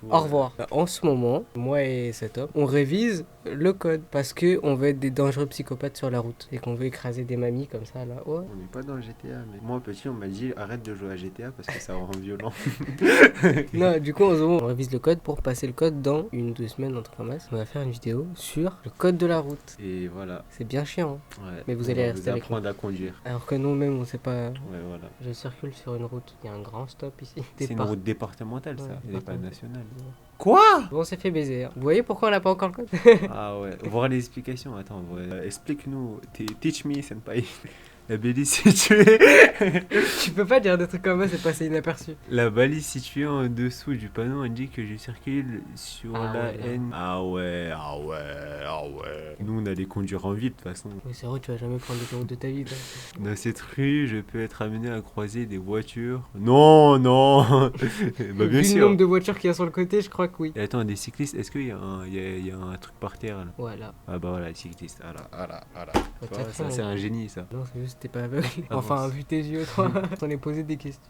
Au revoir. En ce moment, moi et cet homme, on révise le code parce que on veut être des dangereux psychopathes sur la route et qu'on veut écraser des mamies comme ça là. Ouais. On n'est pas dans GTA, mais moi petit, on m'a dit arrête de jouer à GTA parce que ça rend violent. Non, du coup, en ce moment, on révise le code pour passer le code dans 1 ou 2 semaines, un truc comme ça. On va faire une vidéo sur le code de la route. Et voilà. C'est bien chiant, hein. Ouais. Mais vous On allez va rester avec apprendre à conduire. Alors que nous-mêmes, on sait pas. Ouais, voilà. Je circule sur une route. Il y a un grand stop ici. C'est une route départementale, ça. Ouais, Elle n'est pas départementale. nationale. Quoi? Bon, on s'est fait baiser, hein. Vous voyez pourquoi on n'a pas encore le code? Ah ouais. Voir les explications. Attends, explique-nous. Teach me, senpai. La balise située. Tu peux pas dire des trucs comme ça, c'est passé inaperçu. La balise située en dessous du panneau indique que je circule sur Ah la ouais, là. N. Ah ouais, ah ouais, ah ouais. Nous, on allait conduire en ville, de toute façon. Mais c'est vrai, tu vas jamais prendre l'autoroute de ta vie, toi. Dans cette rue, je peux être amené à croiser des voitures. Non, non. Bah, bien Vu le sûr. nombre de voitures qu'il y a sur le côté, je crois que oui. Et attends, des cyclistes, est-ce qu'il y a il y a un truc par terre là? Voilà. Ah bah voilà, les cyclistes. Ah là, ah là, ah là. Faut Tu vois, être ça, à fond, c'est hein. un génie, ça. Non, c'est juste que t'es pas aveugle. Avance. Enfin, vu tes yeux, toi, on est posé des questions.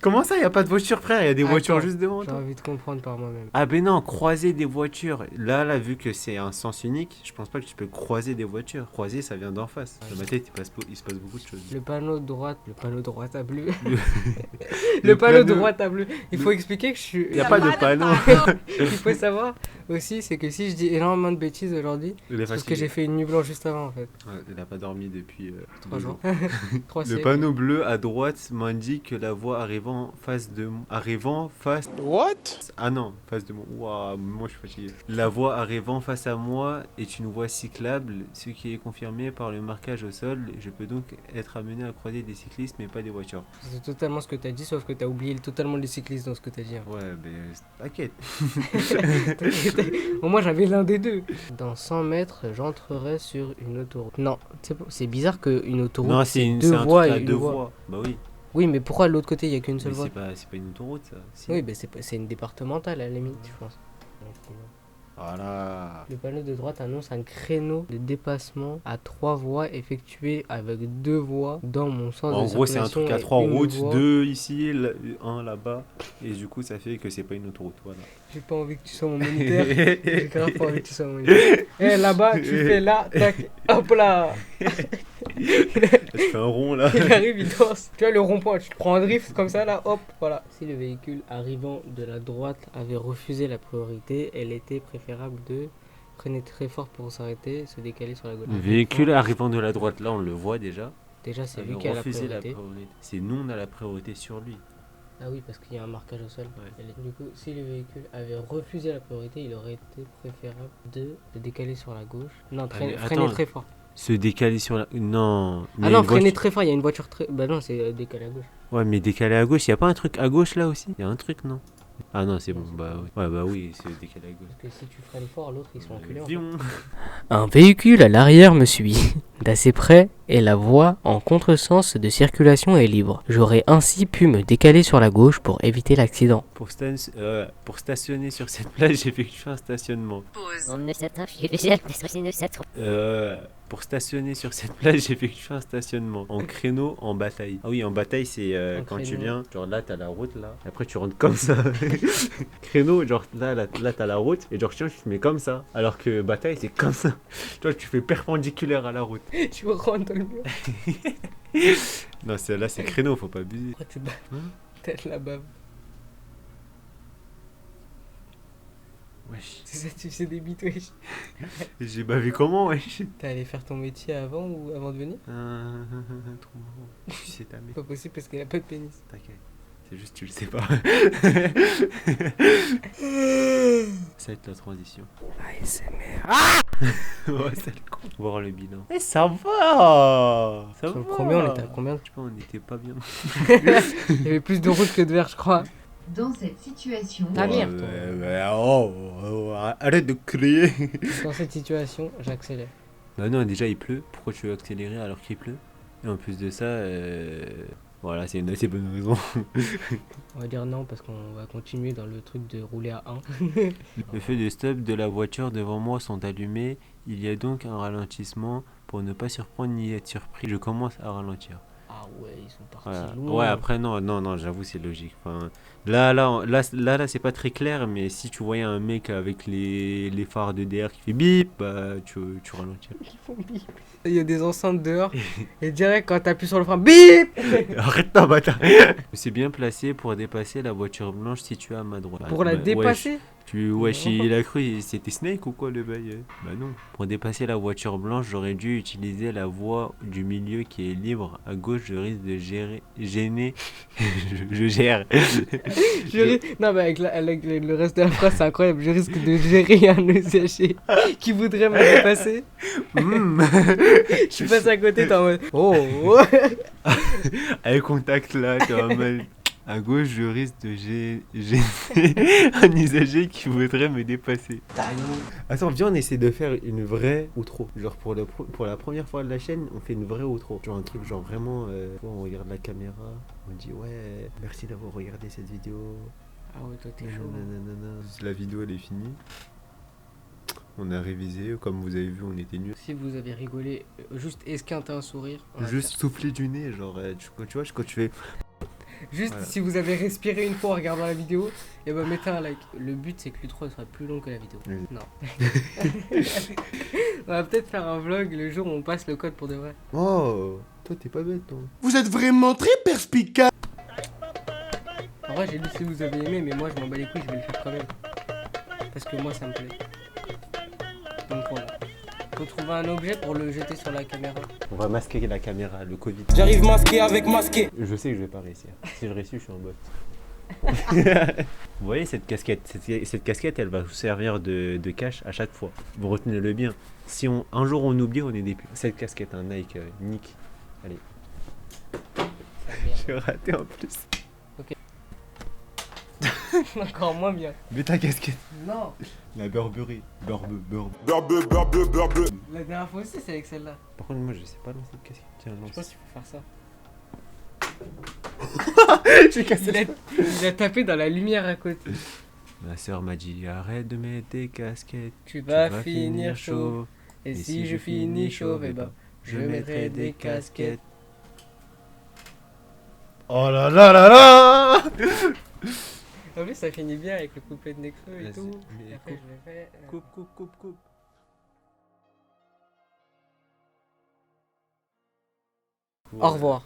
Comment ça, il n'y a pas de voiture, frère? Il y a des voitures Attends, juste devant J'ai toi. envie de comprendre par moi-même. Ah ben non, croiser des voitures. Là, vu que c'est un sens unique, je pense pas que tu peux croiser des voitures. Croiser, ça vient d'en face. Dans ma tête, il se passe beaucoup de choses. Le panneau droite à bleu. Le- Le panneau panneau- droite à bleu. Il faut expliquer que je suis. Il n'y a pas de panneau. Il faut savoir aussi, c'est que si je dis énormément de bêtises aujourd'hui, Il est c'est parce que fatigué. j'ai fait une nuit blanche juste avant en fait. Ouais, il n'a pas dormi depuis 3 2 jours. jours. 3 Le siècles. panneau bleu à droite m'indique que la voie arrivant face de moi. Arrivant face. What? Ah non, face de moi. Waouh, moi je suis fatigué. La voie arrivant face à moi est une voie cyclable, ce qui est confirmé par le marquage au sol. Je peux donc être amené à croiser des cyclistes, mais pas des voitures. C'est totalement ce que t'as dit, sauf que t'as oublié totalement les cyclistes dans ce que t'as dit. Ouais, mais t'inquiète. Au moins j'avais l'un des deux. Dans 100 mètres, j'entrerai sur une autoroute. Non, c'est bizarre qu'une autoroute, Non, c'est c'est deux un voies truc et à une deux voie. voies. Bah oui. Oui, mais pourquoi de l'autre côté il y a qu'une seule Mais voie? c'est pas une autoroute ça. Si. Oui, mais c'est une départementale à la limite, je pense. Voilà. Le panneau de droite annonce un créneau de dépassement à 3 voies effectué avec 2 voies dans mon sens En de gros, c'est un truc circulation à et 3 une routes, voie. 2 ici, un là-bas. Et du coup, ça fait que c'est pas une autoroute. Voilà. J'ai pas envie que tu sois mon moniteur. J'ai grave pas envie que tu sois mon moniteur. Eh là-bas, tu fais là, tac, hop là. Je fais un rond là. Il arrive, il danse. Tu vois le rond-point, tu te prends un drift comme ça là, hop, voilà. Si le véhicule arrivant de la droite avait refusé la priorité, elle était préférable de freiner très fort pour s'arrêter, se décaler sur la gauche. Le véhicule arrivant de la droite, là, on le voit déjà. Déjà, c'est avait lui qui a la refusé priorité. C'est nous, on a la priorité sur lui. Ah oui, parce qu'il y a un marquage au sol. Ouais. Du coup, si le véhicule avait refusé la priorité, il aurait été préférable de se décaler sur la gauche. Non, mais freiner attends. très fort. Se décaler sur la. Non. Ah non, freiner très fort, il y a une voiture très. Bah non, c'est décalé à gauche. Ouais, mais décaler à gauche, y a pas un truc à gauche là aussi? Y a un truc, non? Ah non, c'est bon, bah oui. Ouais, bah oui, c'est décalé à gauche. Parce que si tu freines fort, l'autre ils sont enculés. En fait. Vion. Un véhicule à l'arrière me suit, d'assez près, et la voie en contresens de circulation est libre. J'aurais ainsi pu me décaler sur la gauche pour éviter l'accident. Pour stationner sur cette plage, j'effectue un stationnement. Pour stationner sur cette plage, j'effectue un stationnement. En créneau, en bataille. Ah oui, en bataille, c'est quand tu créneau. viens, genre là, t'as la route là. Après, tu rentres comme ça. Créneau, genre là, t'as la route. Et genre, tu te mets comme ça. Alors que bataille, c'est comme ça. Toi, tu fais perpendiculaire à la route. Tu rentres dans le mur. Non, là, c'est créneau, faut pas abuser. Pourquoi tu baves Hein? Tête la bave. Wesh. C'est ça, tu fais des bites, wesh. J'ai bavé comment, wesh? T'es allé faire ton métier avant ou avant de venir? Trop marrant. Tu sais ta mère. Pas possible parce qu'elle a pas de pénis. T'inquiète. C'est juste tu le sais pas. Ça va être la transition. ASMR. Ouais, c'est le con. Voir le bilan. Eh, ça va. Ça Sur le va. premier, on était à combien? Je sais pas, on était pas bien. Il y avait plus de routes que de verre, je crois. Dans cette situation, Ah, merde. Arrête de crier. Dans cette situation, j'accélère. Bah non, déjà il pleut. Pourquoi tu veux accélérer alors qu'il pleut? Et en plus de ça, voilà, c'est une assez bonne raison. On va dire non parce qu'on va continuer dans le truc de rouler à 1. Le feu de stop de la voiture devant moi sont allumés. Il y a donc un ralentissement pour ne pas surprendre ni être surpris. Je commence à ralentir. Ah ouais, ils sont partis Voilà. loin. Ouais, après, non, j'avoue, c'est logique. Enfin, là, c'est pas très clair, mais si tu voyais un mec avec les phares de DR qui fait bip, bah, tu ralentis. Ils font bip. Il y a des enceintes dehors. Et direct, quand t'appuies sur le frein, bip. Arrête-toi, bâtard! C'est bien placé pour dépasser la voiture blanche située à ma droite. Pour la dépasser. Wesh, Non. il a cru, c'était Snake ou quoi le bail? Bah non. Pour dépasser la voiture blanche, j'aurais dû utiliser la voie du milieu qui est libre. À gauche, je risque de gêner. je gère. Non, mais avec le reste de la phrase, c'est incroyable. Je risque de gérer un usager qui voudrait me dépasser. Je passe à côté, t'es en mode. Oh, oh. Eye contact là, t'es en mode. À gauche, je risque de gêner un usager qui voudrait me dépasser. Attends, viens, on essaie de faire une vraie outro. Genre, pour la première fois de la chaîne, on fait une vraie outro. Genre, un truc, genre vraiment, on regarde la caméra, on dit ouais, merci d'avoir regardé cette vidéo. Ah ouais, toi, t'es chaud. Nanana. La vidéo, elle est finie. On a révisé, comme vous avez vu, on était nuls. Si vous avez rigolé, juste esquinter un sourire. Voilà. Juste souffler du nez, genre, tu vois, quand tu fais. Juste Voilà. si vous avez respiré une fois en regardant la vidéo, et ben mettez un like. Le but c'est que l'intro sera plus long que la vidéo. Oui. Non. On va peut-être faire un vlog le jour où on passe le code pour de vrai. Oh, toi, t'es pas bête, toi. Vous êtes vraiment très perspicace. En vrai j'ai lu si vous avez aimé, mais moi je m'en bats les couilles, je vais le faire quand même. Parce que moi ça me plaît. Donc voilà. Faut trouver un objet pour le jeter sur la caméra. On va masquer la caméra, le Covid. J'arrive masqué avec masqué. Je sais que je vais pas réussir. Si je réussis, je suis en bot. Vous voyez cette casquette, cette casquette, elle va vous servir de cache à chaque fois. Vous retenez-le bien. Si un jour on oublie, on est des putes. Cette casquette, un Nike, Nick. Allez. J'ai raté en plus. Encore moins bien. Mais ta casquette. Non. La Burberry. Burberry. La dernière fois aussi c'est avec celle-là. Par contre, moi, je sais pas lancer de casquette. Tiens, Je lance. pense qu'il faut faire ça. J'ai cassé Il a tapé dans la lumière à côté. Ma soeur m'a dit arrête de mettre des casquettes. Tu Tu vas finir chaud. Et Et si je finis chauve, eh ben, je mettrai des casquettes. Oh là là là là. En plus, ça finit bien avec le couplet de Nekfeu et Vas-y, tout. mais Et après, je le fais. coupe. Au revoir.